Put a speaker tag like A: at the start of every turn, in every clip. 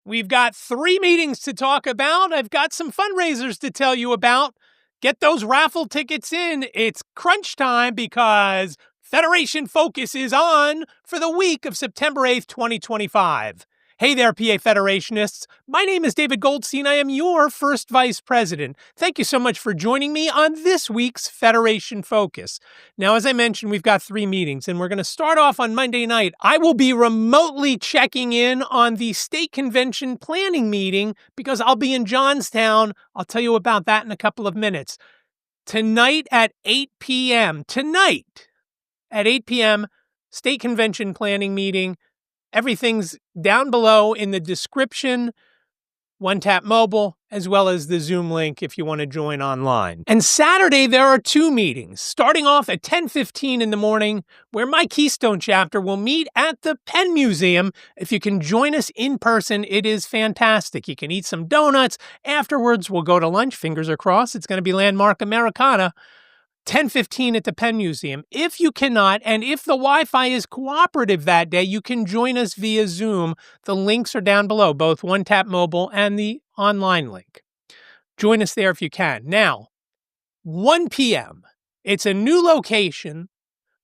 A: We've got 3 meetings to talk about. I've got some fundraisers to tell you about. Get those raffle tickets in. It's crunch time because Federation Focus is on for the week of September 8th, 2025. Hey there, PA Federationists. My name is David Goldstein. I am your first vice president. Thank you so much for joining me on this week's Federation Focus. Now, as I mentioned, we've got 3 meetings, and we're going to start off on Monday night. I will be remotely checking in on the state convention planning meeting because I'll be in Johnstown. I'll tell you about that in a couple of minutes. Tonight at 8 p.m., state convention planning meeting. Everything's down below in the description, One Tap Mobile, as well as the Zoom link if you want to join online. And Saturday, there are 2 meetings, starting off at 10:15 in the morning, where my Keystone Chapter will meet at the Penn Museum. If you can join us in person, it is fantastic. You can eat some donuts. Afterwards, we'll go to lunch. Fingers are crossed. It's going to be Landmark Americana. 10:15 at the Penn Museum. If you cannot, and if the Wi-Fi is cooperative that day, you can join us via Zoom. The links are down below, both One Tap Mobile and the online link. Join us there if you can. Now, 1 p.m., it's a new location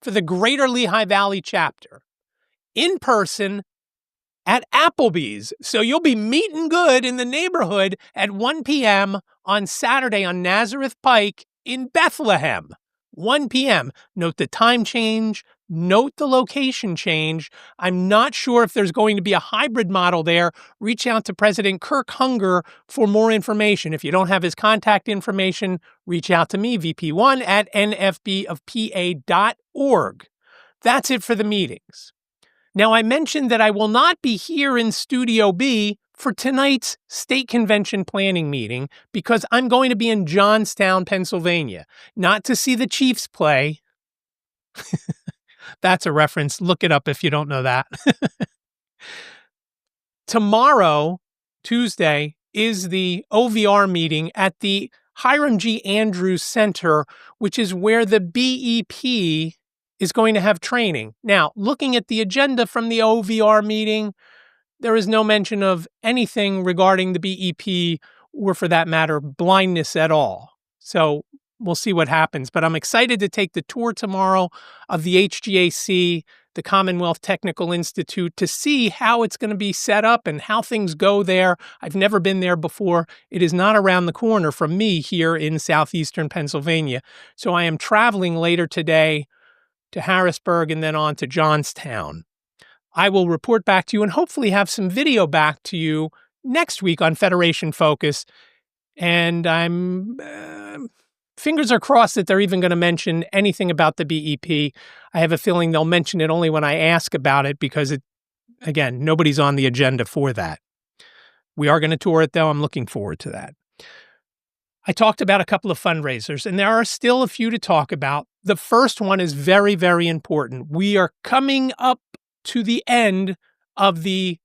A: for the Greater Lehigh Valley Chapter, in person at Applebee's. So you'll be meeting good in the neighborhood at 1 p.m. on Saturday on Nazareth Pike in Bethlehem, 1 p.m. Note the time change, note the location change. I'm not sure if there's going to be a hybrid model there. Reach out to President Kirk Hunger for more information. If you don't have his contact information, reach out to me, vp1@nfbofpa.org. That's it for the meetings. Now, I mentioned that I will not be here in Studio B for tonight's state convention planning meeting because I'm going to be in Johnstown, Pennsylvania, not to see the Chiefs play. That's a reference. Look it up if you don't know that. Tomorrow, Tuesday, is the OVR meeting at the Hiram G. Andrews Center, which is where the BEP is going to have training. Now, looking at the agenda from the OVR meeting, there is no mention of anything regarding the BEP or, for that matter, blindness at all. So we'll see what happens. But I'm excited to take the tour tomorrow of the HGAC, the Commonwealth Technical Institute, to see how it's going to be set up and how things go there. I've never been there before. It is not around the corner from me here in southeastern Pennsylvania. So I am traveling later today to Harrisburg and then on to Johnstown. I will report back to you and hopefully have some video back to you next week on Federation Focus. And I'm fingers are crossed that they're even going to mention anything about the BEP. I have a feeling they'll mention it only when I ask about it because, again, nobody's on the agenda for that. We are going to tour it, though. I'm looking forward to that. I talked about a couple of fundraisers, and there are still a few to talk about. The first one is very, very important. We are coming up to the end of the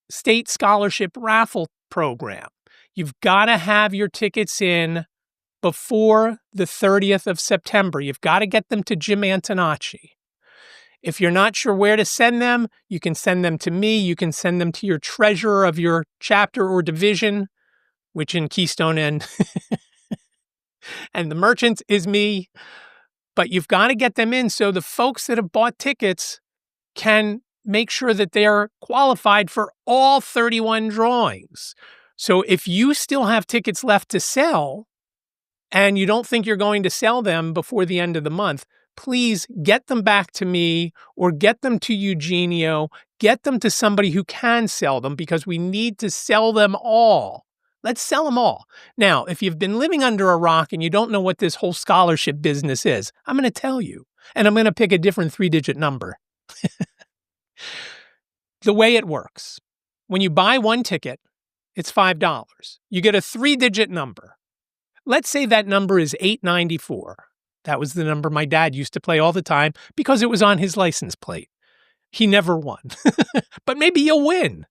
A: state scholarship raffle program. You've got to have your tickets in before the 30th of September. You've got to get them to Jim Antonacci. If you're not sure where to send them, you can send them to me. You can send them to your treasurer of your chapter or division, which in Keystone and the merchants is me. But you've got to get them in so the folks that have bought tickets can make sure that they are qualified for all 31 drawings. So if you still have tickets left to sell and you don't think you're going to sell them before the end of the month, please get them back to me or get them to Eugenio, get them to somebody who can sell them because we need to sell them all. Let's sell them all. Now, if you've been living under a rock and you don't know what this whole scholarship business is, I'm going to tell you, and I'm going to pick a different 3-digit number. The way it works, when you buy one ticket, it's $5. You get a 3-digit number. Let's say that number is 894. That was the number my dad used to play all the time because it was on his license plate. He never won, but maybe you'll win.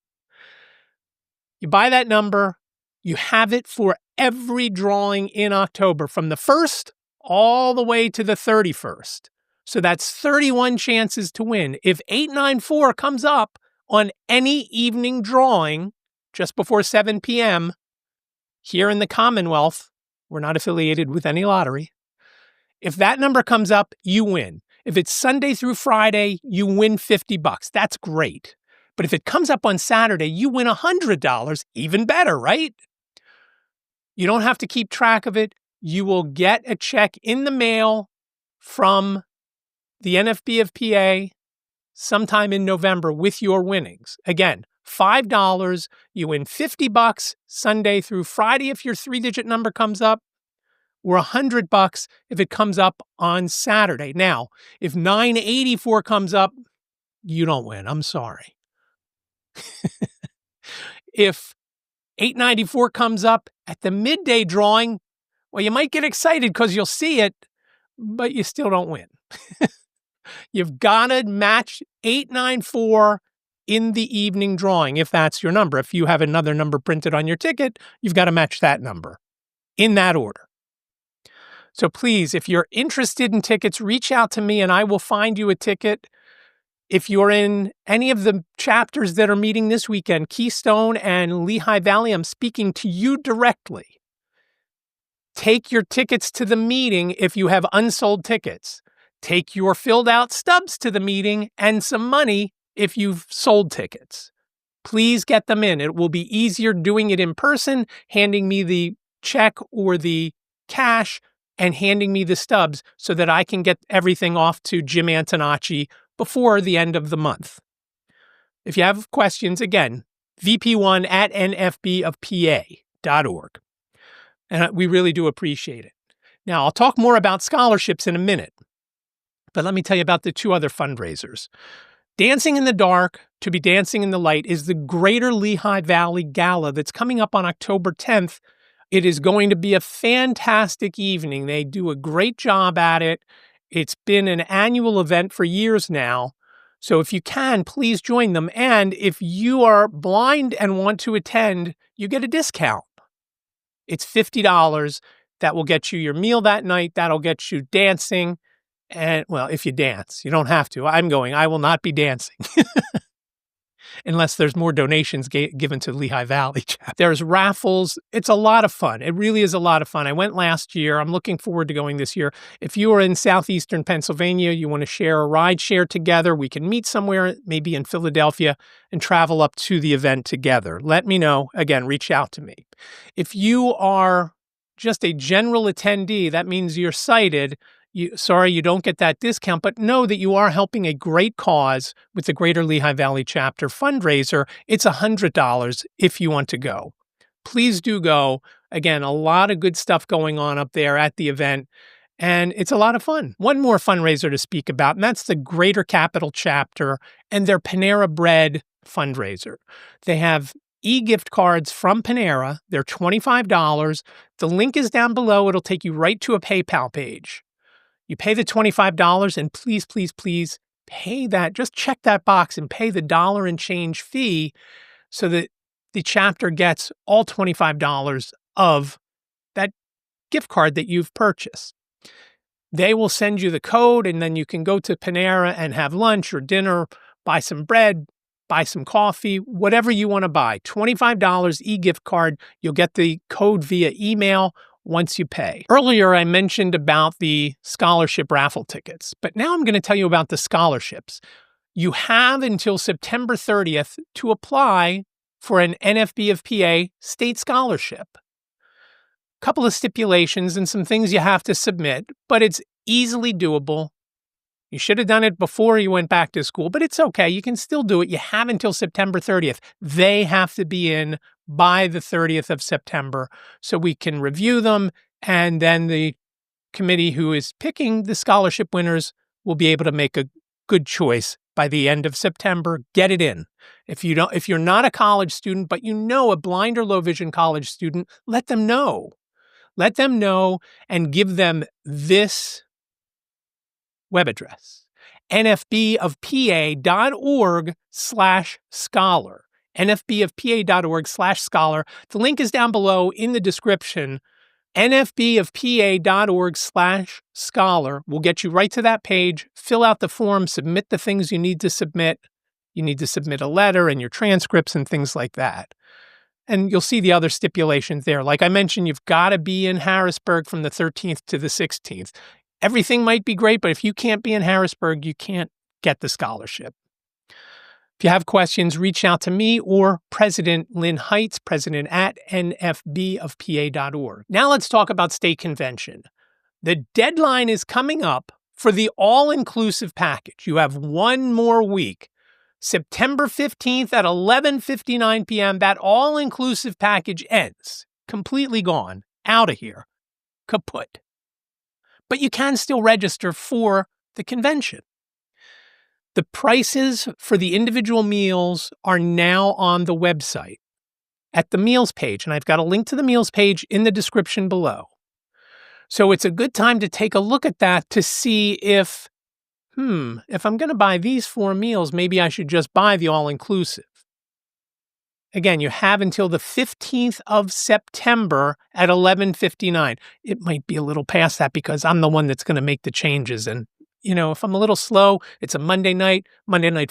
A: You buy that number, you have it for every drawing in October from the 1st all the way to the 31st. So that's 31 chances to win. If 894 comes up on any evening drawing just before 7 p.m. here in the Commonwealth. We're not affiliated with any lottery. If that number comes up, you win. If it's Sunday through Friday, you win $50. That's great. But if it comes up on Saturday, you win $100. Even better, right? You don't have to keep track of it. You will get a check in the mail from the NFB of PA sometime in November with your winnings. Again, $5, you win $50 Sunday through Friday if your 3-digit number comes up, or $100 if it comes up on Saturday. Now, if 984 comes up, you don't win. I'm sorry. If 894 comes up at the midday drawing, well, you might get excited because you'll see it, but you still don't win. You've got to match 894 in the evening drawing, if that's your number. If you have another number printed on your ticket, you've got to match that number in that order. So please, if you're interested in tickets, reach out to me and I will find you a ticket. If you're in any of the chapters that are meeting this weekend, Keystone and Lehigh Valley, I'm speaking to you directly. Take your tickets to the meeting if you have unsold tickets. Take your filled out stubs to the meeting and some money if you've sold tickets. Please get them in. It will be easier doing it in person, handing me the check or the cash and handing me the stubs so that I can get everything off to Jim Antonacci before the end of the month. If you have questions, again, vp1@nfbofpa.org. And we really do appreciate it. Now, I'll talk more about scholarships in a minute, but let me tell you about the two other fundraisers. Dancing in the Dark to be Dancing in the Light is the Greater Lehigh Valley Gala that's coming up on October 10th. It is going to be a fantastic evening. They do a great job at it. It's been an annual event for years now. So if you can, please join them. And if you are blind and want to attend, you get a discount. It's $50. That will get you your meal that night. That'll get you dancing. And, well, if you dance, you don't have to. I'm going. I will not be dancing. Unless there's more donations given to Lehigh Valley Chapter. There's raffles. It's a lot of fun. It really is a lot of fun. I went last year. I'm looking forward to going this year. If you are in southeastern Pennsylvania, you want to share a ride share together, we can meet somewhere, maybe in Philadelphia, and travel up to the event together. Let me know. Again, reach out to me. If you are just a general attendee, that means you're sighted. Sorry, you don't get that discount, but know that you are helping a great cause with the Greater Lehigh Valley Chapter fundraiser. It's $100 if you want to go. Please do go. Again, a lot of good stuff going on up there at the event, and it's a lot of fun. One more fundraiser to speak about, and that's the Greater Capital Chapter and their Panera Bread fundraiser. They have e-gift cards from Panera. They're $25. The link is down below. It'll take you right to a PayPal page. You pay the $25 and please, please, please pay that. Just check that box and pay the $1 and change fee so that the chapter gets all $25 of that gift card that you've purchased. They will send you the code and then you can go to Panera and have lunch or dinner, buy some bread, buy some coffee, whatever you want to buy. $25 e-gift card. You'll get the code via email once you pay. Earlier, I mentioned about the scholarship raffle tickets, but now I'm going to tell you about the scholarships. You have until September 30th to apply for an NFB of PA state scholarship. A couple of stipulations and some things you have to submit, but it's easily doable. You should have done it before you went back to school, but it's okay. You can still do it. You have until September 30th. They have to be in by the 30th of September so we can review them, and then the committee who is picking the scholarship winners will be able to make a good choice by the end of September. Get it in. If you're not a college student, but you know a blind or low vision college student, let them know. Let them know and give them this web address, nfbofpa.org/scholar. nfbofpa.org/scholar. The link is down below in the description. nfbofpa.org/scholar will get you right to that page. Fill out the form, submit the things you need to submit, You need to submit a letter and your transcripts and things like that. And you'll see the other stipulations there. Like I mentioned, you've got to be in Harrisburg from the 13th to the 16th. Everything might be great, but if you can't be in Harrisburg, you can't get the scholarship. If you have questions, reach out to me or President Lynn Heights, president at nfbofpa.org. Now let's talk about state convention. The deadline is coming up for the all-inclusive package. You have one more week. September 15th at 11:59 p.m., that all-inclusive package ends. Completely gone. Out of here. Kaput. But you can still register for the convention. The prices for the individual meals are now on the website at the meals page, and I've got a link to the meals page in the description below. So it's a good time to take a look at that to see if I'm going to buy these 4 meals, maybe I should just buy the all-inclusive. Again, you have until the 15th of September at 11:59. It might be a little past that because I'm the one that's going to make the changes. And, if I'm a little slow, it's a Monday night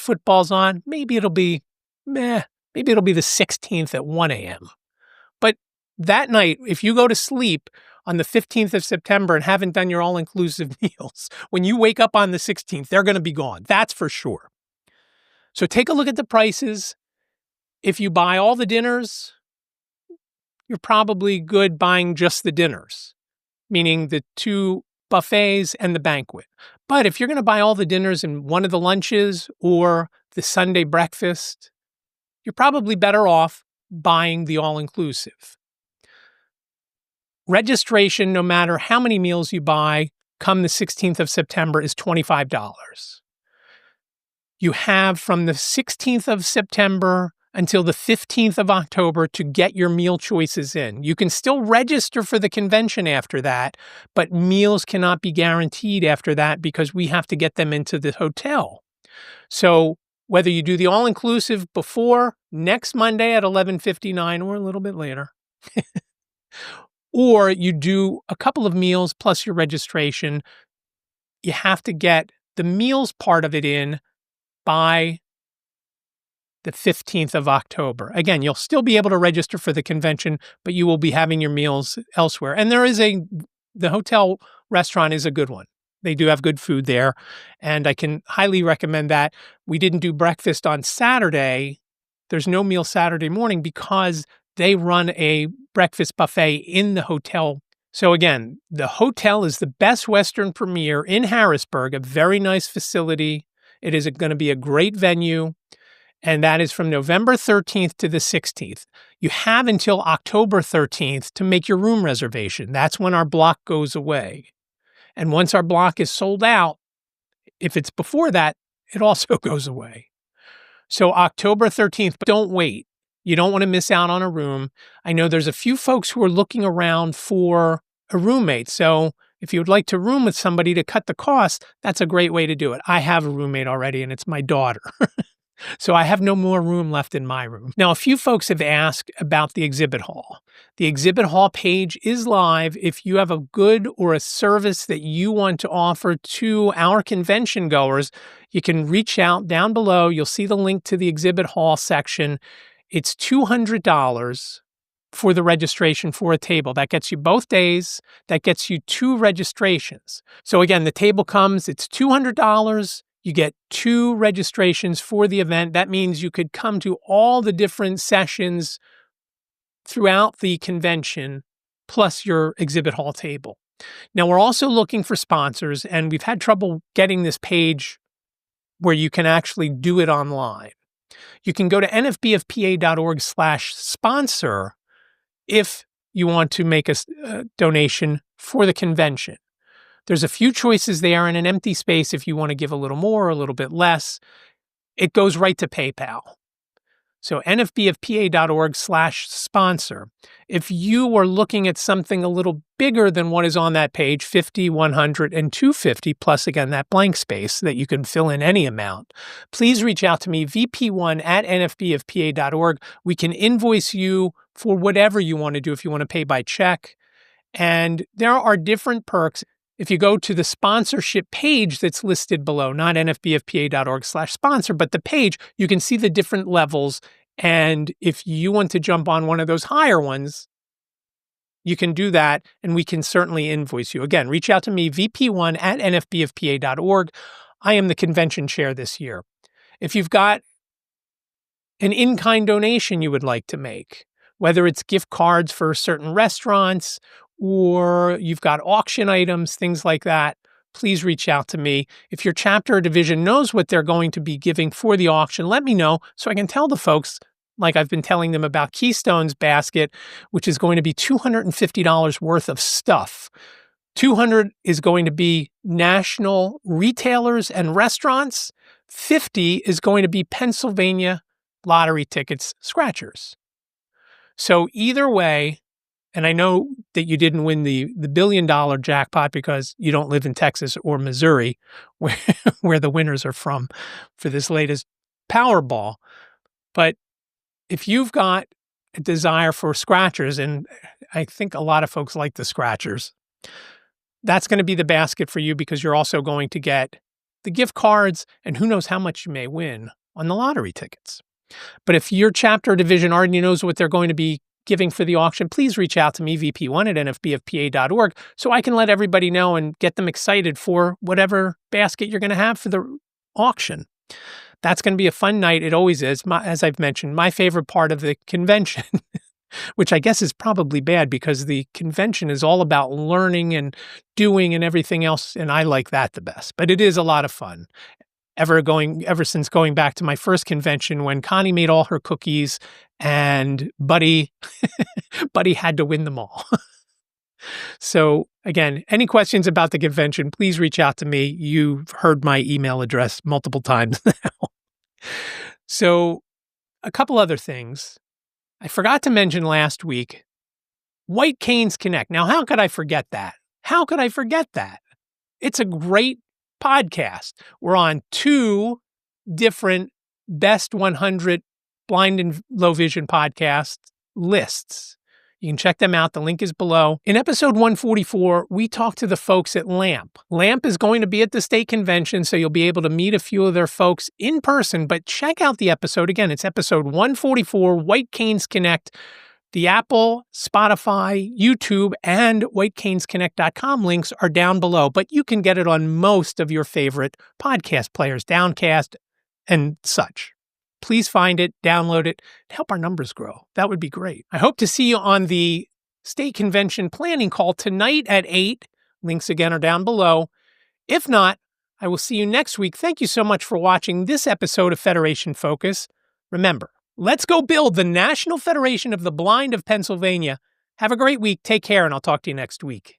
A: football's on, maybe it'll be the 16th at 1 a.m. But that night, if you go to sleep on the 15th of September and haven't done your all-inclusive meals, when you wake up on the 16th, they're going to be gone. That's for sure. So take a look at the prices. If you buy all the dinners, you're probably good buying just the dinners, meaning the 2 buffets and the banquet. But if you're going to buy all the dinners and one of the lunches or the Sunday breakfast, you're probably better off buying the all-inclusive. Registration, no matter how many meals you buy, come the 16th of September is $25. You have from the 16th of September until the 15th of October to get your meal choices in. You can still register for the convention after that, but meals cannot be guaranteed after that because we have to get them into the hotel. So whether you do the all-inclusive before next Monday at 11:59 or a little bit later, or you do a couple of meals plus your registration, you have to get the meals part of it in by the 15th of October. Again, you'll still be able to register for the convention, but you will be having your meals elsewhere. And the hotel restaurant is a good one. They do have good food there, and I can highly recommend that. We didn't do breakfast on Saturday. There's no meal Saturday morning because they run a breakfast buffet in the hotel. So again, the hotel is the Best Western Premier in Harrisburg, a very nice facility. It is going to be a great venue, and that is from November 13th to the 16th. You have until October 13th to make your room reservation. That's when our block goes away. And once our block is sold out, if it's before that, it also goes away. So October 13th, but don't wait. You don't want to miss out on a room. I know there's a few folks who are looking around for a roommate. So if you would like to room with somebody to cut the cost, that's a great way to do it. I have a roommate already, and it's my daughter. So I have no more room left in my room. Now, a few folks have asked about the exhibit hall. The exhibit hall page is live. If you have a good or a service that you want to offer to our convention goers, you can reach out down below. You'll see the link to the exhibit hall section. It's $200 for the registration for a table. That gets you both days. That gets you 2 registrations. So again, the table comes, it's $200. You get 2 registrations for the event. That means you could come to all the different sessions throughout the convention, plus your exhibit hall table. Now, we're also looking for sponsors, and we've had trouble getting this page where you can actually do it online. You can go to nfbofpa.org/sponsor if you want to make a donation for the convention. There's a few choices there in an empty space if you want to give a little more or a little bit less. It goes right to PayPal. So nfbofpa.org/sponsor. If you are looking at something a little bigger than what is on that page, 50, 100, and 250, plus again that blank space that you can fill in any amount, please reach out to me, vp1@nfbofpa.org. We can invoice you for whatever you want to do if you want to pay by check. And there are different perks. if you go to the sponsorship page that's listed below, not nfbfpa.org/sponsor, but the page, you can see the different levels. And if you want to jump on one of those higher ones, you can do that, and we can certainly invoice you. Again, reach out to me, vp1@nfbfpa.org. I am the convention chair this year. If you've got an in-kind donation you would like to make, whether it's gift cards for certain restaurants or you've got auction items, things like that, please reach out to me. If your chapter or division knows what they're going to be giving for the auction, let me know so I can tell the folks, like I've been telling them about Keystone's basket, which is going to be $250 worth of stuff. $200 is going to be national retailers and restaurants. $50 is going to be Pennsylvania lottery tickets, scratchers. So either way, and I know that you didn't win the $1 billion jackpot because you don't live in Texas or Missouri, where the winners are from for this latest Powerball. But if you've got a desire for scratchers, and I think a lot of folks like the scratchers, that's going to be the basket for you because you're also going to get the gift cards and who knows how much you may win on the lottery tickets. But if your chapter or division already knows what they're going to be giving for the auction, please reach out to me, vp1@nfbfpa.org, so I can let everybody know and get them excited for whatever basket you're going to have for the auction. That's going to be a fun night. It always is. As I've mentioned, my favorite part of the convention, which I guess is probably bad because the convention is all about learning and doing and everything else, and I like that the best. But it is a lot of fun. Ever since going back to my first convention when Connie made all her cookies and Buddy had to win them all. So again, any questions about the convention, please reach out to me. You've heard my email address multiple times now. So a couple other things. I forgot to mention last week, White Canes Connect. Now, how could I forget that? How could I forget that? It's a great podcast. We're on 2 different best 100 blind and low vision podcast lists. You can check them out. The link is below. In episode 144, we talked to the folks at LAMP. LAMP is going to be at the state convention, so you'll be able to meet a few of their folks in person, but check out the episode. Again, it's episode 144, White Canes Connect. The Apple, Spotify, YouTube, and whitecanesconnect.com links are down below, but you can get it on most of your favorite podcast players, Downcast and such. Please find it, download it, and help our numbers grow. That would be great. I hope to see you on the state convention planning call tonight at 8. Links again are down below. If not, I will see you next week. Thank you so much for watching this episode of Federation Focus. Remember, let's go build the National Federation of the Blind of Pennsylvania. Have a great week. Take care, and I'll talk to you next week.